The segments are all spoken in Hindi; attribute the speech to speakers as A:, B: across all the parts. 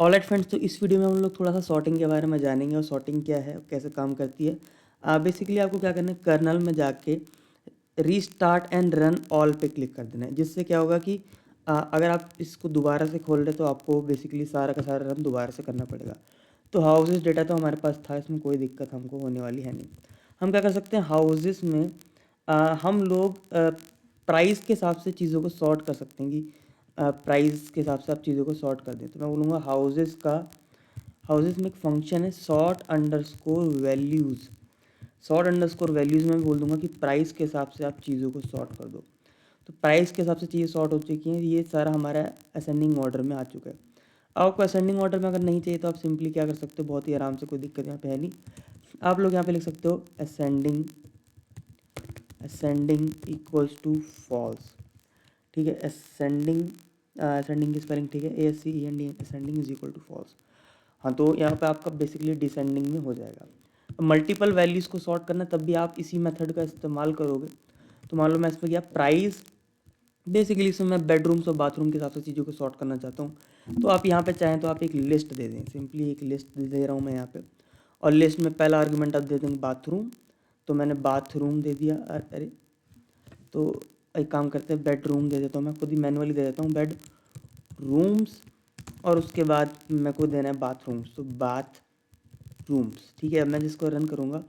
A: ऑलराइट फ्रेंड्स, तो इस वीडियो में हम लोग थोड़ा सा सॉर्टिंग के बारे में जानेंगे और सॉर्टिंग क्या है, कैसे काम करती है। बेसिकली आपको क्या करना है, कर्नल में जाके रीस्टार्ट एंड रन ऑल पे क्लिक कर देना है। जिससे क्या होगा कि अगर आप इसको दोबारा से खोल रहे तो आपको बेसिकली सारा का सारा रन दोबारा से करना पड़ेगा। तो हाउसेस डेटा तो हमारे पास था, इसमें कोई दिक्कत हमको होने वाली है नहीं। हम क्या कर सकते हैं, हाउसेस में हम लोग प्राइस के हिसाब से चीज़ों को सॉर्ट कर सकते हैं कि प्राइस के हिसाब से आप चीज़ों को सॉर्ट कर दें। तो मैं बोलूँगा हाउसेस में एक फंक्शन है sort underscore values. Sort underscore values में बोल दूंगा कि प्राइस के हिसाब से आप चीज़ों को सॉर्ट कर दो। तो प्राइस के हिसाब से चीज़ें सॉर्ट हो चुकी हैं। ये सारा हमारा असेंडिंग ऑर्डर में आ चुका है। आपको असेंडिंग ऑर्डर में अगर नहीं चाहिए तो आप सिंपली क्या कर सकते हो, बहुत ही आराम से, कोई दिक्कत यहाँ पे है नहीं। आप लोग यहाँ पे लिख सकते हो असेंडिंग इक्वल्स टू फॉल्स। ठीक है, असेंडिंग की स्पेलिंग ठीक है, ASCEND, ascending is equal to false. हाँ, तो यहाँ पे आपका बेसिकली डिसेंडिंग में हो जाएगा। मल्टीपल वैल्यूज़ को सॉर्ट करना तब भी आप इसी मेथड का इस्तेमाल करोगे। तो मान लो मैं इसमें किया प्राइस, बेसिकली इसमें मैं बेडरूम्स और बाथरूम के हिसाब से चीज़ों को सॉर्ट करना चाहता हूँ। तो आप यहाँ पे चाहें तो आप एक लिस्ट दे दें, सिंपली एक लिस्ट दे रहा हूँ मैं यहाँ पे। और लिस्ट में पहला आर्गुमेंट आप दे देंगे बाथरूम। तो मैंने बाथरूम दे दिया। अरे, तो एक काम करते हैं, बेडरूम दे देता हूँ, मैं खुद ही मैनुअली दे देता हूँ बेड रूम्स। और उसके बाद मेरे को देना है बाथरूम्स, तो बाथ रूम्स। ठीक है, अब मैं जिसको रन करूँगा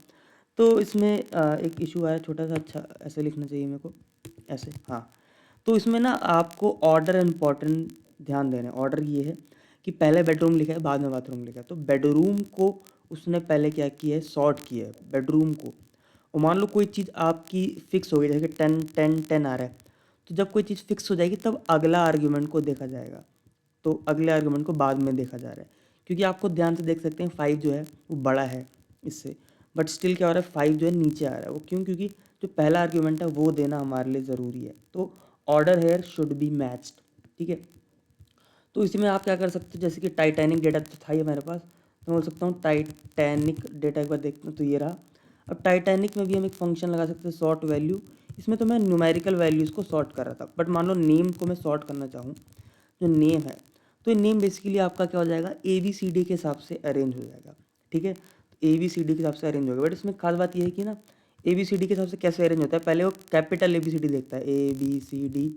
A: तो इसमें एक इशू आया छोटा सा। अच्छा, ऐसे लिखना चाहिए मेरे को, ऐसे, हाँ। तो इसमें ना आपको ऑर्डर इम्पॉर्टेंट ध्यान देना है। ऑर्डर ये है कि पहले बेडरूम लिखा है, बाद में बाथरूम लिखा है। तो बेडरूम को उसने पहले क्या किया है, सॉर्ट किया है बेडरूम को। और मान लो कोई चीज़ आपकी फिक्स हो गई, जैसे कि 10 10 10 आ रहा है। तो जब कोई चीज़ फिक्स हो जाएगी तब अगला आर्ग्यूमेंट को देखा जाएगा। तो अगले आर्गुमेंट को बाद में देखा जा रहा है, क्योंकि आपको ध्यान से देख सकते हैं 5 जो है वो बड़ा है इससे, बट स्टिल क्या हो रहा है, 5 जो है नीचे आ रहा है। वो क्यों? क्योंकि जो पहला आर्ग्यूमेंट है वो देना हमारे लिए ज़रूरी है। तो order here should be matched. ठीक है, तो इसी में आप क्या कर सकते हो, जैसे कि टाइटैनिक डेटा तो था ही हमारे पास, तो मैं बोल सकता हूँ टाइटैनिक डेटा एक बार देखते हैं। तो ये रहा। अब टाइटैनिक में भी हम एक फंक्शन लगा सकते हैं सॉर्ट वैल्यू। इसमें तो मैं न्यूमेरिकल वैल्यूज़ को सॉर्ट कर रहा था, बट मान लो नेम को मैं सॉर्ट करना चाहूँ, जो नेम है, तो ये नेम बेसिकली आपका क्या हो जाएगा, ABCD के हिसाब से अरेंज हो जाएगा। ठीक है, तो ABCD के हिसाब से अरेंज होगा। बट इसमें खास बात ये है कि ना, ABCD के हिसाब से कैसे अरेंज होता है, पहले वो कैपिटल ABCD देखता है, ABCD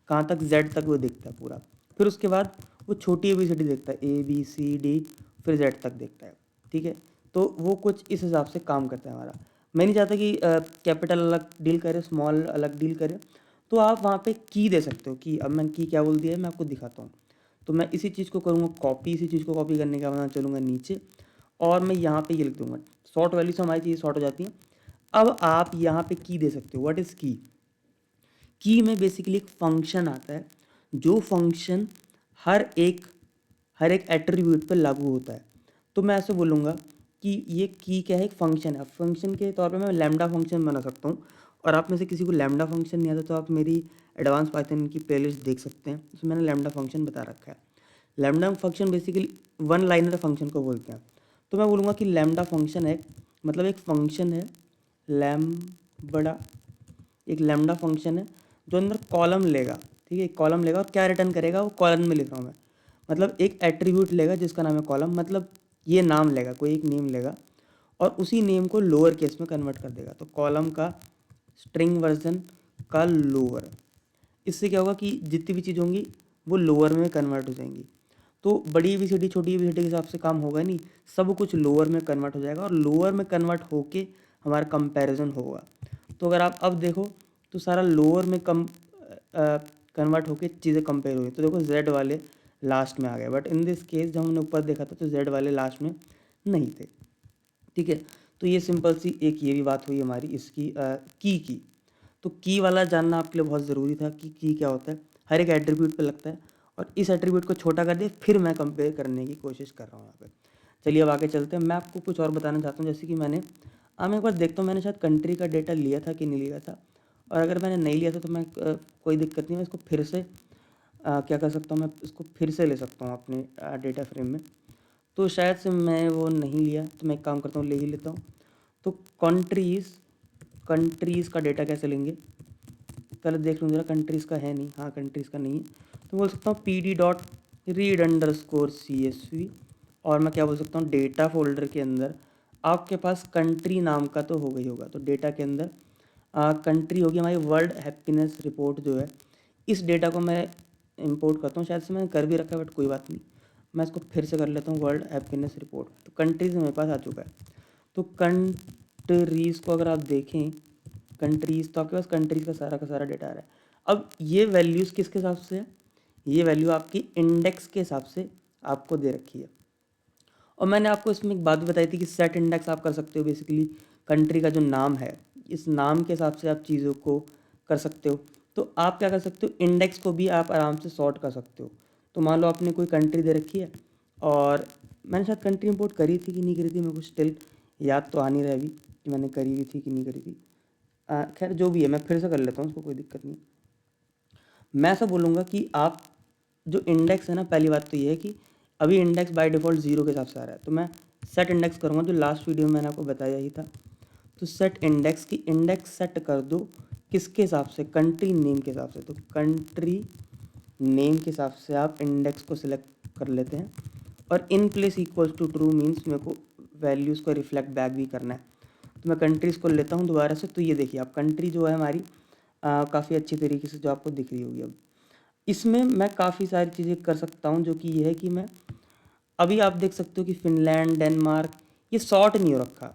A: कहाँ तक, Z तक वो देखता है पूरा। फिर उसके बाद वो छोटी ABCD देखता है, ABCD, फिर Z तक देखता है। ठीक है, तो वो कुछ इस हिसाब से काम करता है हमारा। मैं नहीं चाहता कि कैपिटल अलग डील करे, स्मॉल अलग डील करे। तो आप वहाँ पे की दे सकते हो कि, अब मैं की क्या बोल दिया है मैं आपको दिखाता हूँ। तो मैं इसी चीज़ को करूँगा कॉपी, इसी चीज़ को कॉपी करने के बाद मैं चलूँगा नीचे और मैं यहाँ पे ये लिख दूँगा। शॉर्ट वैल्यू से हमारी चीज़ शॉर्ट हो जाती है। अब आप यहाँ पे की दे सकते हो। व्हाट इज़ की? की में बेसिकली एक फंक्शन आता है, जो फंक्शन हर एक एट्रीब्यूट पर लागू होता है। तो मैं ऐसे बोलूँगा कि ये की क्या है, एक फंक्शन है। फंक्शन के तौर पे मैं लैम्डा फंक्शन बना सकता हूँ। और आप में से किसी को लैम्डा फंक्शन नहीं आता तो आप मेरी एडवांस पाइथन की प्लेलिस्ट देख सकते हैं, उसमें मैंने लैम्डा फंक्शन बता रखा है। Lambda function basically one liner function को बोलते हैं। तो मैं बोलूँगा कि लैम्डा फंक्शन है, मतलब एक फंक्शन है लैम्बडा, एक लैम्डा फंक्शन है जो अंदर कॉलम लेगा। ठीक है, एक कॉलम लेगा और क्या रिटर्न करेगा, वो कॉलम में लिख रहा हूँ मैं। मतलब एक एट्रीब्यूट लेगा जिसका नाम है कॉलम, मतलब ये नाम लेगा, कोई एक नेम लेगा और उसी नेम को लोअर केस में कन्वर्ट कर देगा। तो कॉलम का स्ट्रिंग वर्जन का लोअर, इससे क्या होगा कि जितनी भी चीज़ होंगी वो लोअर में कन्वर्ट हो जाएंगी। तो बड़ी ABCD छोटी ABCD के हिसाब से काम होगा नहीं, सब कुछ लोअर में कन्वर्ट हो जाएगा और लोअर में कन्वर्ट होके हमारा कंपैरिजन होगा। तो अगर आप अब देखो तो सारा लोअर में कन्वर्ट होके चीज़ें कंपेयर हुई। तो देखो Z वाले लास्ट में आ गए, बट इन दिस केस जब हमने ऊपर देखा था तो Z वाले लास्ट में नहीं थे। ठीक है, तो ये सिंपल सी एक ये भी बात हुई हमारी इसकी की। तो की वाला जानना आपके लिए बहुत ज़रूरी था कि की क्या होता है, हर एक एट्रीब्यूट पे लगता है। और इस एट्रीब्यूट को छोटा कर दिया, फिर मैं कंपेयर करने की कोशिश कर रहा हूँ यहाँ पे। चलिए अब आगे चलते हैं। मैं आपको कुछ और बताना चाहता हूँ, जैसे कि मैं एक बार देखता हूँ मैंने शायद कंट्री का डेटा लिया था कि नहीं लिया था। और अगर मैंने नहीं लिया था तो मैं कोई दिक्कत नहीं, मैं इसको फिर से क्या कर सकता हूँ, मैं इसको फिर से ले सकता हूँ अपने डेटा फ्रेम में। तो शायद से मैं वो नहीं लिया, तो मैं एक काम करता हूँ, ले ही लेता हूँ। तो कंट्रीज़ का डेटा कैसे लेंगे, पहले देख लूँ जरा। कंट्रीज़ का है नहीं, हाँ कंट्रीज़ का नहीं है। तो बोल सकता हूँ PD dot read under score CSV, और मैं क्या बोल सकता हूँ, डेटा फोल्डर के अंदर आपके पास कंट्री नाम का तो हो गई होगा, तो डेटा के अंदर कंट्री होगी हमारी वर्ल्ड हैप्पीनेस रिपोर्ट जो है। इस डेटा को मैं इंपोर्ट करता हूँ, शायद से मैंने कर भी रखा है बट कोई बात नहीं, मैं इसको फिर से कर लेता हूँ, वर्ल्ड हैप्पीनेस रिपोर्ट। तो कंट्रीज़ मेरे पास आ चुका है। तो कंट्रीज़ को अगर आप देखें, कंट्रीज़, तो आपके पास कंट्रीज़ का सारा डेटा आ रहा है। अब ये वैल्यूज़ किसके हिसाब से है, ये वैल्यू आपकी इंडेक्स के हिसाब से आपको दे रखी है। और मैंने आपको इसमें एक बात भी बताई थी कि सेट इंडेक्स आप कर सकते हो, बेसिकली कंट्री का जो नाम है इस नाम के हिसाब से आप चीज़ों को कर सकते हो। तो आप क्या कर सकते हो, इंडेक्स को भी आप आराम से सॉर्ट कर सकते हो। तो मान लो आपने कोई कंट्री दे रखी है, और मैंने शायद कंट्री इंपोर्ट करी थी कि नहीं करी थी, मेरे को स्टिल याद तो आ नहीं रहा अभी कि मैंने करी हुई थी कि नहीं करी थी। खैर जो भी है, मैं फिर से कर लेता हूँ, उसको कोई दिक्कत नहीं। मैं ऐसा बोलूँगा कि आप जो इंडेक्स है ना, पहली बात तो ये है कि अभी इंडेक्स बाय डिफ़ॉल्ट 0 के हिसाब से आ रहा है, तो मैं सेट इंडेक्स करूँगा, जो लास्ट वीडियो में मैंने आपको बताया ही था। तो सेट इंडेक्स की इंडेक्स सेट कर दो किसके हिसाब से, कंट्री नेम के हिसाब से। तो कंट्री नेम के हिसाब से आप इंडेक्स को सिलेक्ट कर लेते हैं, और in place equals to true means मेरे को वैल्यूज़ को रिफ्लेक्ट बैक भी करना है। तो मैं कंट्रीज़ को लेता हूँ दोबारा से। तो ये देखिए आप, कंट्री जो है हमारी काफ़ी अच्छी तरीके से जो आपको दिख रही होगी। अब इसमें मैं काफ़ी सारी चीज़ें कर सकता हूँ, जो कि ये है कि मैं अभी आप देख सकते हो कि फिनलैंड, डेनमार्क, ये सॉर्ट नहीं हो रखा।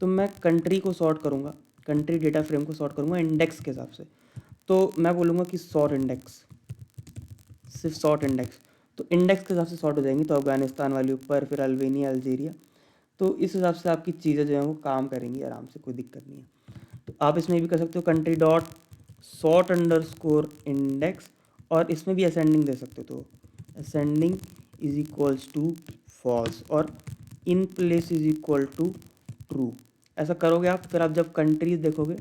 A: तो मैं कंट्री को सॉर्ट करूँगा, कंट्री डेटा फ्रेम को सॉर्ट करूँगा इंडेक्स के हिसाब से। तो मैं बोलूँगा कि सॉर्ट इंडेक्स, सिर्फ सॉर्ट इंडेक्स। तो इंडेक्स के हिसाब से सॉर्ट हो जाएंगी, तो अफगानिस्तान वाली ऊपर, फिर अल्बेनिया, अल्जीरिया। तो इस हिसाब से आपकी चीज़ें जो हैं वो काम करेंगी आराम से, कोई दिक्कत नहीं है। तो आप इसमें भी कर सकते हो country dot sort underscore index, और इसमें भी असेंडिंग दे सकते हो। तो ascending is equals to false, और in place is equal to true. ऐसा करोगे आप, फिर आप जब कंट्रीज देखोगे,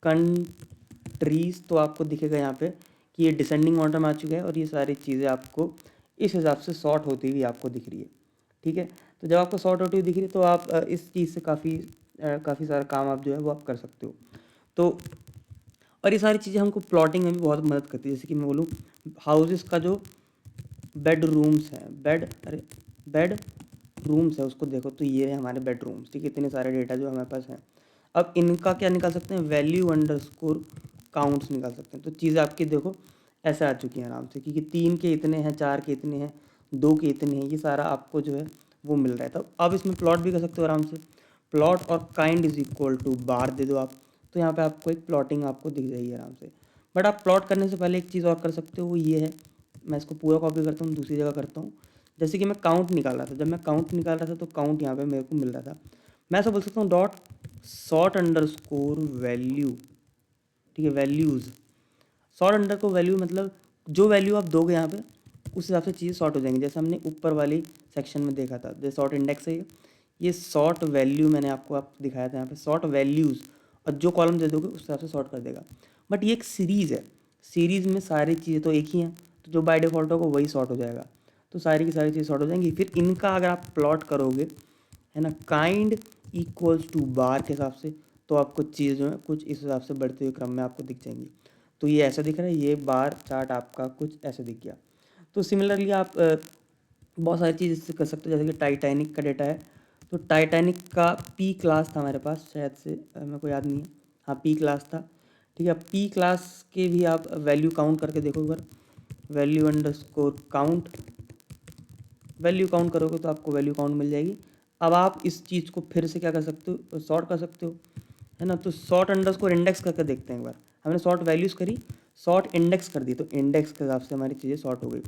A: कंट्रीज, तो आपको दिखेगा यहाँ पे कि ये डिसेंडिंग ऑर्डर में आ चुका है, और ये सारी चीज़ें आपको इस हिसाब से सॉर्ट होती हुई आपको दिख रही है। ठीक है, तो जब आपको सॉर्ट होती हुई दिख रही है, तो आप इस चीज़ से काफ़ी सारा काम आप जो है वो आप कर सकते हो। तो और ये सारी चीज़ें हमको प्लॉटिंग में भी बहुत मदद करती है। जैसे कि मैं बोलूँ, हाउसेस का जो बेड रूम्स हैं, बेड रूम्स है, उसको देखो, तो ये है हमारे बेड रूम्स। ठीक है, इतने सारे डेटा जो हमारे पास हैं। अब इनका क्या निकाल सकते हैं, वैल्यू अंडर स्कोर काउंट्स निकाल सकते हैं। तो चीज़ें आपकी देखो ऐसे आ चुकी हैं आराम से, क्योंकि 3 के इतने हैं, 4 के इतने हैं, 2 के इतने हैं, ये सारा आपको जो है वो मिल रहा है। तो आप इसमें प्लॉट भी कर सकते हो आराम से। प्लॉट और काइंड इज इक्वल टू बार दे दो आप, तो यहाँ पे आपको एक प्लॉटिंग आपको दिख जाएगी आराम से। बट आप प्लॉट करने से पहले एक चीज़ और कर सकते हो, वो ये है, मैं इसको पूरा कॉपी करता हूँ, दूसरी जगह करता हूँ। जैसे कि मैं काउंट निकाल रहा था, जब मैं काउंट निकाल रहा था तो काउंट यहाँ पे मेरे को मिल रहा था। मैं ऐसा बोल सकता हूँ dot sort under score value. ठीक है, वैल्यूज़, सॉर्ट अंडर को वैल्यू, मतलब जो वैल्यू आप दोगे यहाँ पे उस हिसाब से चीज़ें सॉर्ट हो जाएंगी। जैसे हमने ऊपर वाली सेक्शन में देखा था, जैसे सॉर्ट इंडेक्स है ये सॉर्ट वैल्यू मैंने आपको दिखाया था यहाँ पे, सॉर्ट वैल्यूज़, और जो कॉलम दे दोगे उस हिसाब से सॉर्ट कर देगा। बट ये एक सीरीज़ है, सीरीज़ में सारी चीज़ें तो एक ही हैं, तो जो बाय डिफ़ॉल्ट होगा वही सॉर्ट हो जाएगा। तो सारी की सारी चीज़ें सॉर्ट हो जाएंगी। फिर इनका अगर आप प्लॉट करोगे, है ना, काइंड इक्वल्स टू बार के हिसाब से, तो आपको चीज़ जो है कुछ इस हिसाब से बढ़ते हुए क्रम में आपको दिख जाएंगी। तो ये ऐसा दिख रहा है, ये बार चार्ट आपका कुछ ऐसे दिख गया। तो सिमिलरली आप बहुत सारी चीज़ इससे कर सकते हो। जैसे कि टाइटैनिक का डेटा है, तो टाइटैनिक का पी क्लास था हमारे पास, शायद से मेरे को याद नहीं है, हाँ पी क्लास था। ठीक है, पी क्लास के भी आप वैल्यू काउंट करके देखो एक बार, value underscore count, value count करोगे तो आपको वैल्यू काउंट मिल जाएगी। अब आप इस चीज़ को फिर से क्या कर सकते हो, सॉर्ट कर सकते हो, है ना। तो सॉर्ट अंडर स्कोर इंडेक्स करके देखते हैं एक बार। हमने सॉर्ट वैल्यूज़ करी, सॉर्ट इंडेक्स कर दी, तो इंडेक्स के हिसाब से हमारी चीज़ें सॉर्ट हो गई।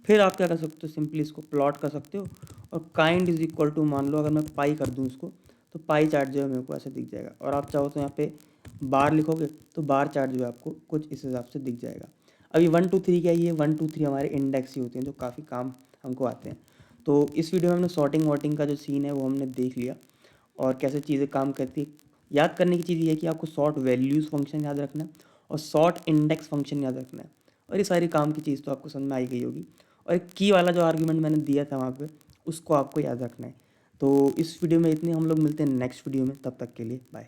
A: फिर आप क्या कर सकते हो, सिंपली इसको प्लॉट कर सकते हो, और काइंड इज इक्वल टू, मान लो अगर मैं पाई कर दूँ इसको, तो पाई चार्ट जो है मेरे को ऐसे दिख जाएगा। और आप चाहो तो यहाँ पे बार लिखोगे, तो बार चार्ट जो है आपको कुछ इस हिसाब से दिख जाएगा। अभी 1 2 3 क्या है, ये 1 2 3 हमारे इंडेक्स ही होते हैं जो काफ़ी काम हमको आते हैं। तो इस वीडियो में हमने सॉर्टिंग वॉटिंग का जो सीन है वो हमने देख लिया, और कैसे चीज़ें काम करती है। याद करने की चीज़ ये है कि आपको सॉर्ट वैल्यूज़ फंक्शन याद रखना है, और सॉर्ट इंडेक्स फंक्शन याद रखना है, और ये सारी काम की चीज़ तो आपको समझ में आई गई होगी। और एक की वाला जो आर्ग्यूमेंट मैंने दिया था वहाँ पे, उसको आपको याद रखना है। तो इस वीडियो में इतने, हम लोग मिलते हैं नेक्स्ट वीडियो में, तब तक के लिए बाय।